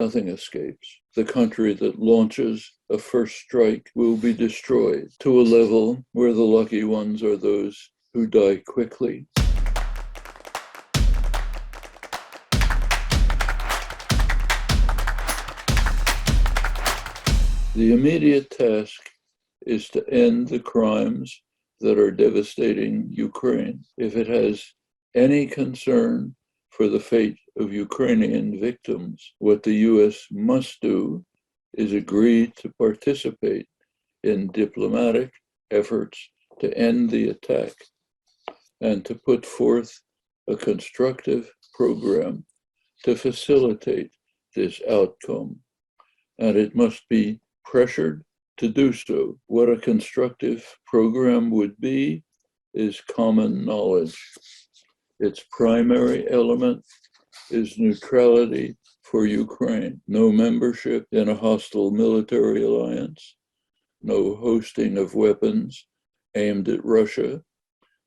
Nothing escapes. The country that launches a first strike will be destroyed to a level where the lucky ones are those who die quickly. The immediate task is to end the crimes that are devastating Ukraine. If it has any concern for the fate of Ukrainian victims, what the U.S. must do is agree to participate in diplomatic efforts to end the attack and to put forth a constructive program to facilitate this outcome. And it must be pressured to do so. What a constructive program would be is common knowledge. Its primary element is neutrality for Ukraine, no membership in a hostile military alliance, no hosting of weapons aimed at Russia,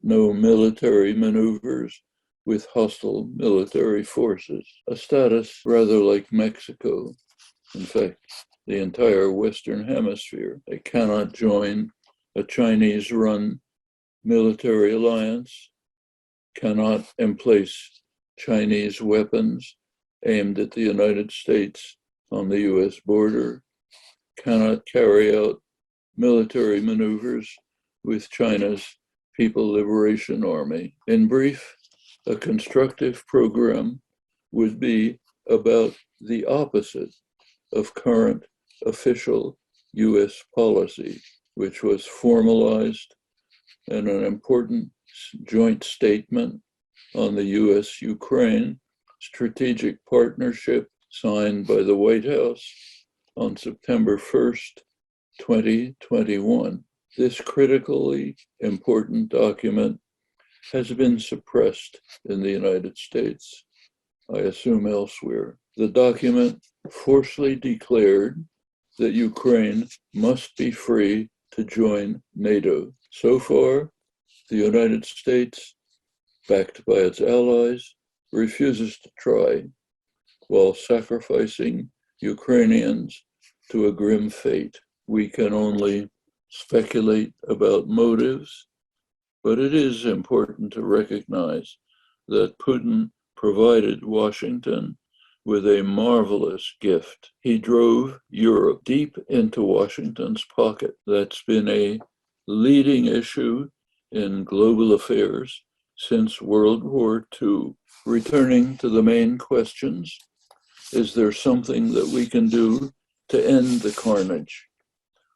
no military maneuvers with hostile military forces, a status rather like Mexico. In fact, the entire Western Hemisphere. They cannot join a Chinese-run military alliance, cannot emplace Chinese weapons aimed at the United States on the US border, cannot carry out military maneuvers with China's People Liberation Army. In brief, a constructive program would be about the opposite of current official US policy, which was formalized in an important joint statement on the US-Ukraine strategic partnership signed by the White House on September 1st, 2021. This critically important document has been suppressed in the United States, I assume elsewhere. The document forcefully declared that Ukraine must be free to join NATO. So far, the United States, backed by its allies, refuses to try, while sacrificing Ukrainians to a grim fate. We can only speculate about motives, but it is important to recognize that Putin provided Washington with a marvelous gift. He drove Europe deep into Washington's pocket. That's been a leading issue in global affairs since World War II. Returning to the main questions, is there something that we can do to end the carnage?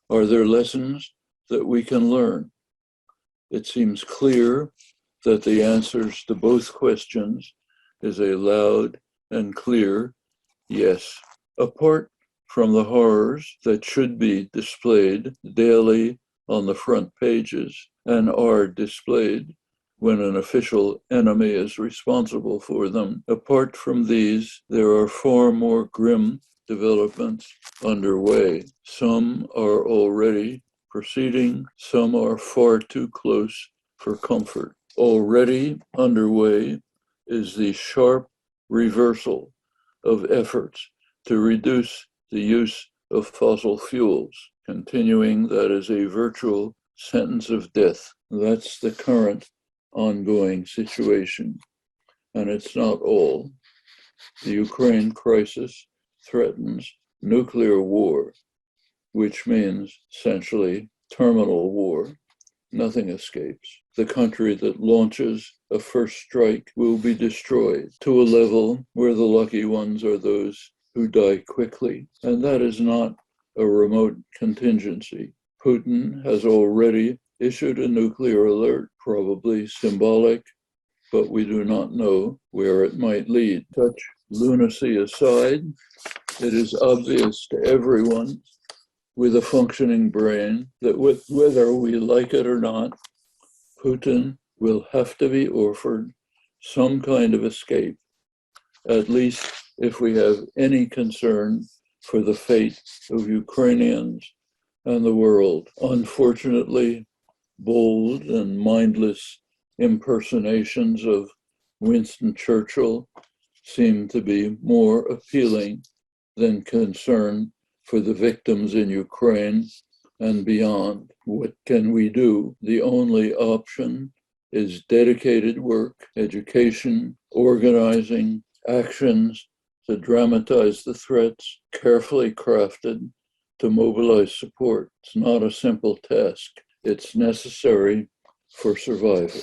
Are there lessons that we can learn? It seems clear that the answers to both questions is a loud and clear yes. Apart from the horrors that should be displayed daily on the front pages and are displayed when an official enemy is responsible for them, apart from these, there are far more grim developments underway. Some are already proceeding, some are far too close for comfort. Already underway is the sharp reversal of efforts to reduce the use of fossil fuels. Continuing, that is a virtual sentence of death. That's the current ongoing situation. And it's not all. The Ukraine crisis threatens nuclear war, which means essentially terminal war. Nothing escapes. The country that launches a first strike will be destroyed to a level where the lucky ones are those who die quickly. And that is not a remote contingency. Putin has already issued a nuclear alert, probably symbolic, but we do not know where it might lead. Such lunacy aside, it is obvious to everyone with a functioning brain that whether we like it or not, Putin will have to be offered some kind of escape, at least if we have any concern for the fate of Ukrainians and the world. Unfortunately, bold and mindless impersonations of Winston Churchill seem to be more appealing than concern for the victims in Ukraine and beyond. What can we do? The only option is dedicated work, education, organizing, actions to dramatize the threats, carefully crafted to mobilize support. It's not a simple task. It's necessary for survival.